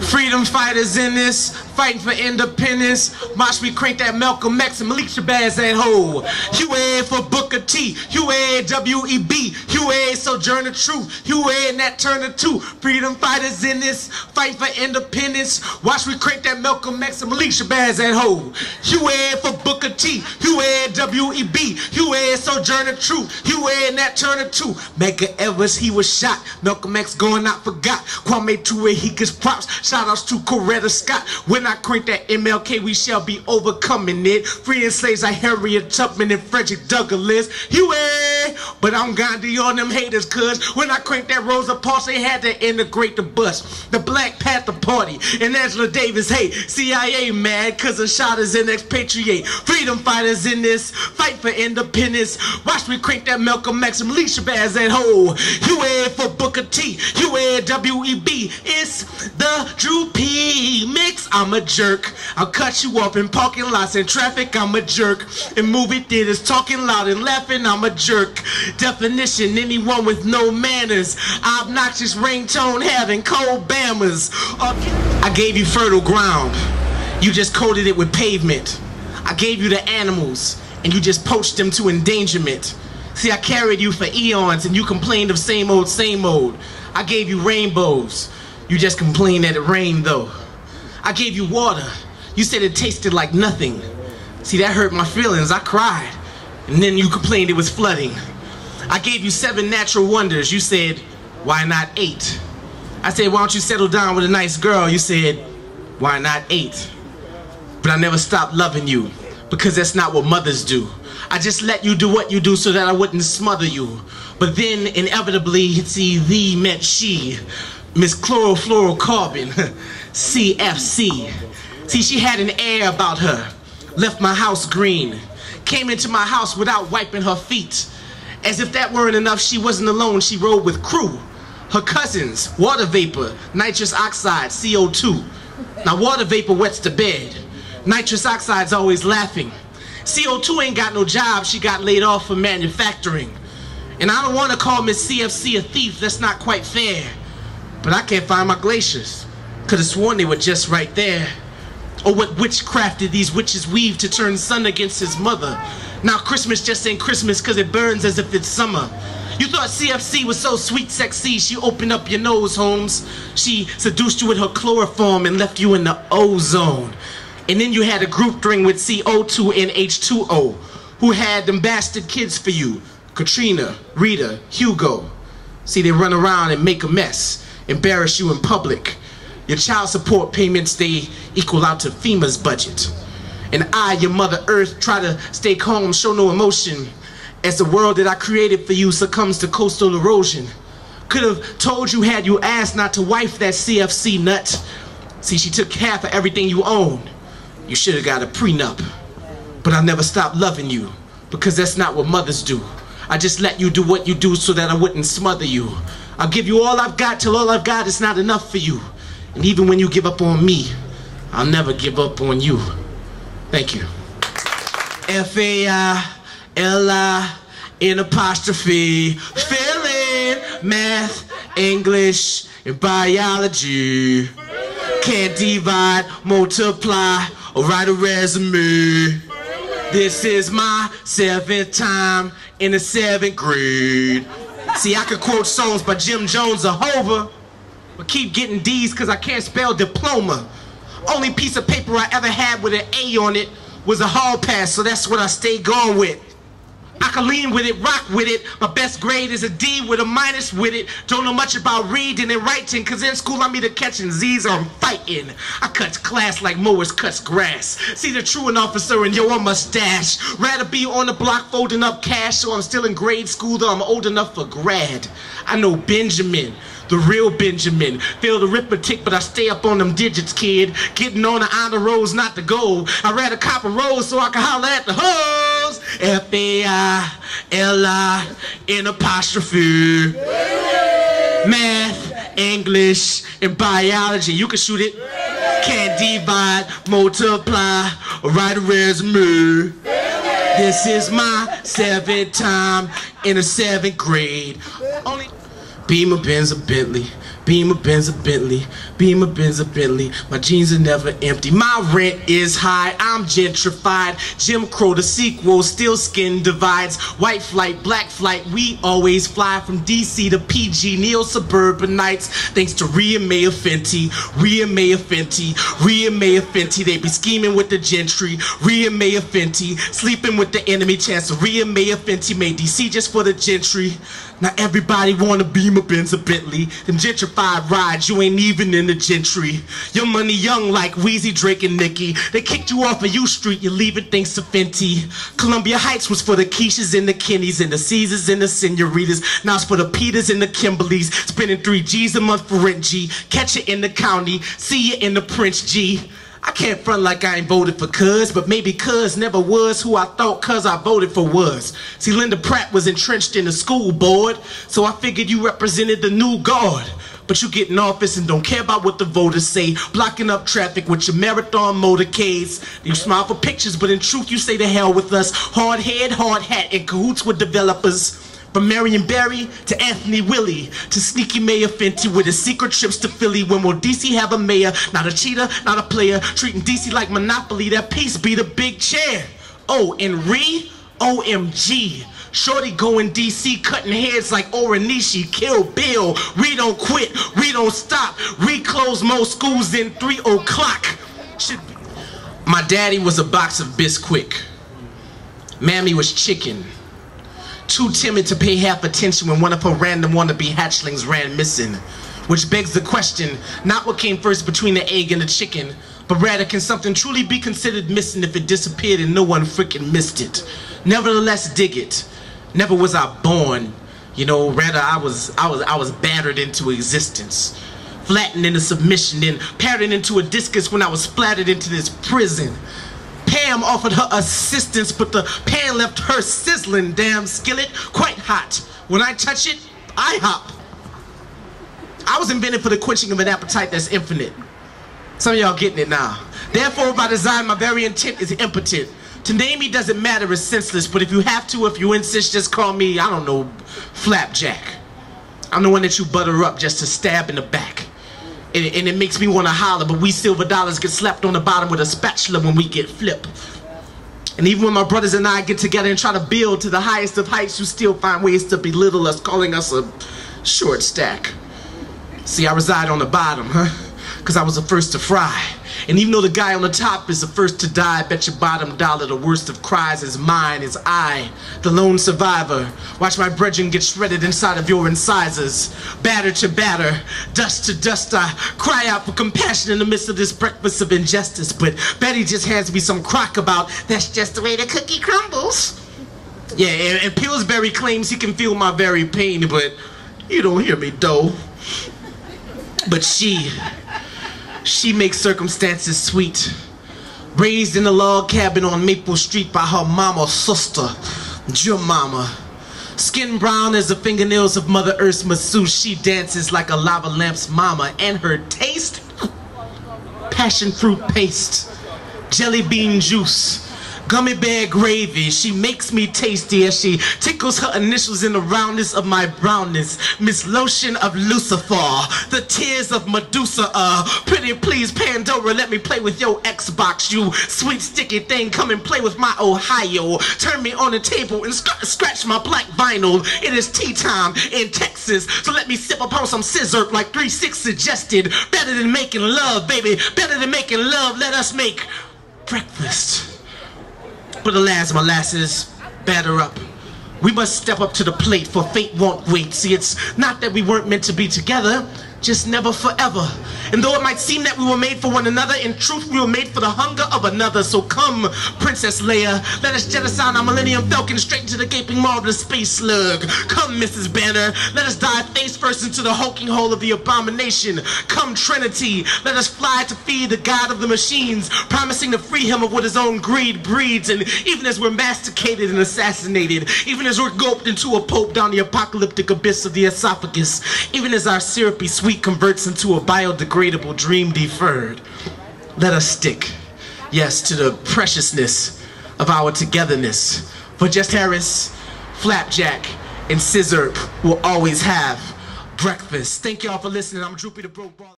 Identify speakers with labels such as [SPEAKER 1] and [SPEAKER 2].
[SPEAKER 1] Freedom fighters in this, fighting for independence. Watch me crank that Malcolm X and Malik Shabazz that hole. UA for Booker T, UA WEB, UA Sojourner Truth, UA and that Turner too. Freedom fighters in this, fighting for independence. Watch me crank that Malcolm X and Malik Shabazz that hole. UA for Booker T, UA WEB, UA Sojourner Truth, UA and that Turner too. Medgar Evers, he was shot. Malcolm X going not forgot. Kwame Ture, he gets props. Shout outs to Coretta Scott. When I crank that MLK, we shall be overcoming it. Freeing slaves like Harriet Tubman and Frederick Douglass. UA, but I'm Gandhi on them haters, cuz when I crank that Rosa Parks, they had to integrate the bus. The Black Panther Party and Angela Davis, hey, CIA mad cuz the shot is an expatriate. Freedom fighters in this, fight for independence. Watch me crank that Malcolm X and Malik Shabazz that hole. UA for Booker T, UA WEB, it's the Droopy mix. I'm a jerk. I'll cut you off in parking lots and traffic. I'm a jerk. In movie theaters talking loud and laughing. I'm a jerk. Definition: anyone with no manners. Obnoxious ringtone having cold bammers. I gave you fertile ground. You just coated it with pavement. I gave you the animals and you just poached them to endangerment. See, I carried you for eons and you complained of same old, same old. I gave you rainbows. You just complained that it rained though. I gave you water. You said it tasted like nothing. See, that hurt my feelings. I cried. And then you complained it was flooding. I gave you 7 natural wonders. You said, why not 8? I said, why don't you settle down with a nice girl? You said, why not 8? But I never stopped loving you because that's not what mothers do. I just let you do what you do so that I wouldn't smother you. But then inevitably, see, thee meant she. Miss Chlorofluorocarbon, CFC. See, she had an air about her. Left my house green. Came into my house without wiping her feet. As if that weren't enough, she wasn't alone. She rode with crew. Her cousins, water vapor, nitrous oxide, CO2. Now water vapor wets the bed. Nitrous oxide's always laughing. CO2 ain't got no job. She got laid off for manufacturing. And I don't want to call Miss CFC a thief. That's not quite fair. But I can't find my glaciers. Could have sworn they were just right there. Or what witchcraft did these witches weave to turn son against his mother? Now Christmas just ain't Christmas cause it burns as if it's summer. You thought CFC was so sweet, sexy. She opened up your nose, Holmes. She seduced you with her chloroform and left you in the ozone. And then you had a group ring with CO2 and H2O who had them bastard kids for you. Katrina, Rita, Hugo. See, they run around and make a mess. Embarrass you in public. Your child support payments, they equal out to FEMA's budget. And I, your Mother Earth, try to stay calm, show no emotion, as the world that I created for you succumbs to coastal erosion. Could have told you had you asked not to wife that CFC nut. See, she took half of everything you own. You should have got a prenup. But I never stopped loving you, because that's not what mothers do. I just let you do what you do so that I wouldn't smother you. I'll give you all I've got till all I've got is not enough for you. And even when you give up on me, I'll never give up on you. Thank you. F-A-I-L-I in apostrophe. Feeling math, English, and biology. Can't divide, multiply, or write a resume. This is my 7th time in the 7th grade. See, I could quote songs by Jim Jones or Hova, but keep getting D's cause I can't spell diploma. Only piece of paper I ever had with an A on it was a hall pass, so that's what I stay going with. I can lean with it, rock with it. My best grade is a D with a minus with it. Don't know much about reading and writing, cause in school I'm either catching Z's or I'm fighting. I cut class like mowers cuts grass. See the truant officer and yo, a mustache. Rather be on the block folding up cash, so I'm still in grade school though I'm old enough for grad. I know Benjamin, the real Benjamin. Failed arithmetic, but I stay up on them digits, kid. Getting on the honor rolls, not the gold. I rather cop a rose so I can holler at the hoes. F-A-I-L-I in apostrophe. Math, English, and biology. You can shoot it. Can't divide, multiply, or write a resume. This is my 7th time in the 7th grade. Beamer, Benz, or Bentley. Beamer, Benz, or Bentley. Beamer, Benz, or Bentley. My jeans are never empty. My rent is high. I'm gentrified. Jim Crow, the sequel. Still skin divides. White flight, black flight. We always fly from DC to PG. Neo-suburbanites. Thanks to Rhea Maya Fenty. Rhea Maya Fenty. Rhea Maya Fenty. They be scheming with the gentry. Rhea Maya Fenty. Sleeping with the enemy. Chance Rhea Maya Fenty made DC just for the gentry. Now everybody wanna Beamer, Benz, or Bentley. Them gentrified rides, you ain't even in the gentry. Your money young like Wheezy, Drake, and Nicki. They kicked you off of U Street, you're leaving thanks to Fenty. Columbia Heights was for the Keishas and the Kennys and the Caesars and the Senoritas. Now it's for the Peters and the Kimberleys. Spending 3 G's a month for rent, G. Catch you in the county, see you in the Prince, G. I can't front like I ain't voted for Cuz, but maybe Cuz never was who I thought Cuz I voted for was. See, Linda Pratt was entrenched in the school board, so I figured you represented the new guard. But you get in office and don't care about what the voters say, blocking up traffic with your marathon motorcades. You smile for pictures, but in truth you say to hell with us. Hard head, hard hat, in cahoots with developers. From Marion Barry to Anthony Willie to Sneaky Mayor Fenty with his secret trips to Philly. When will DC have a mayor? Not a cheater, not a player, treating DC like Monopoly. That piece be the big chair. Oh, and OMG. Shorty going DC cutting heads like Oranishi. Kill Bill. We don't quit, we don't stop. We close most schools in 3 o'clock. My daddy was a box of Bisquick. Mammy was chicken. Too timid to pay half attention when one of her random wannabe hatchlings ran missing. Which begs the question, not what came first between the egg and the chicken, but rather can something truly be considered missing if it disappeared and no one freaking missed it? Nevertheless, dig it. Never was I born, you know, rather I was battered into existence. Flattened into submission, then parried into a discus when I was splattered into this prison. Pam offered her assistance, but the pan left her sizzling. Damn skillet, quite hot. When I touch it, I hop. I was invented for the quenching of an appetite that's infinite. Some of y'all getting it now. Therefore, by design, my very intent is impotent. To name me doesn't matter, it's senseless, but if you have to, if you insist, just call me, I don't know, Flapjack. I'm the one that you butter up just to stab in the back. And it makes me want to holler, but we silver dollars get slapped on the bottom with a spatula when we get flipped. And even when my brothers and I get together and try to build to the highest of heights, you still find ways to belittle us, calling us a short stack. See, I reside on the bottom, huh? Because I was the first to fry. And even though the guy on the top is the first to die, bet your bottom dollar the worst of cries is mine, is I, the lone survivor. Watch my brethren get shredded inside of your incisors. Batter to batter, dust to dust, I cry out for compassion in the midst of this breakfast of injustice. But Betty just hands me some crock about, that's just the way the cookie crumbles. Yeah, and Pillsbury claims he can feel my very pain, but you don't hear me, though. But she makes circumstances sweet. Raised in a log cabin on Maple Street by her mama's sister, your mama. Skin brown as the fingernails of Mother Earth's masseuse, she dances like a lava lamp's mama. And her taste? Passion fruit paste, jelly bean juice, gummy bear gravy. She makes me tasty as she tickles her initials in the roundness of my brownness. Miss Lotion of Lucifer, the tears of Medusa. Pretty please Pandora, let me play with your Xbox, you sweet sticky thing. Come and play with my Ohio. Turn me on the table and scratch my black vinyl. It is tea time in Texas, so let me sip upon some scissor like 3-6 suggested. Better than making love, baby. Better than making love, let us make breakfast. But alas, molasses, batter up. We must step up to the plate, for fate won't wait. See, it's not that we weren't meant to be together, just never forever. And though it might seem that we were made for one another, in truth we were made for the hunger of another. So come, Princess Leia, let us jettison our Millennium Falcon straight into the gaping maw of the space slug. Come, Mrs. Banner, let us dive face first into the hulking hole of the abomination. Come, Trinity, let us fly to feed the god of the machines, promising to free him of what his own greed breeds. And even as we're masticated and assassinated, even as we're gulped into a pope down the apocalyptic abyss of the esophagus, even as our syrupy sweet converts into a biodegradable dream deferred, let us stick, yes, to the preciousness of our togetherness. For just Harris, Flapjack, and Scissor will always have breakfast. Thank y'all for listening. I'm Droopy the Brokeballer.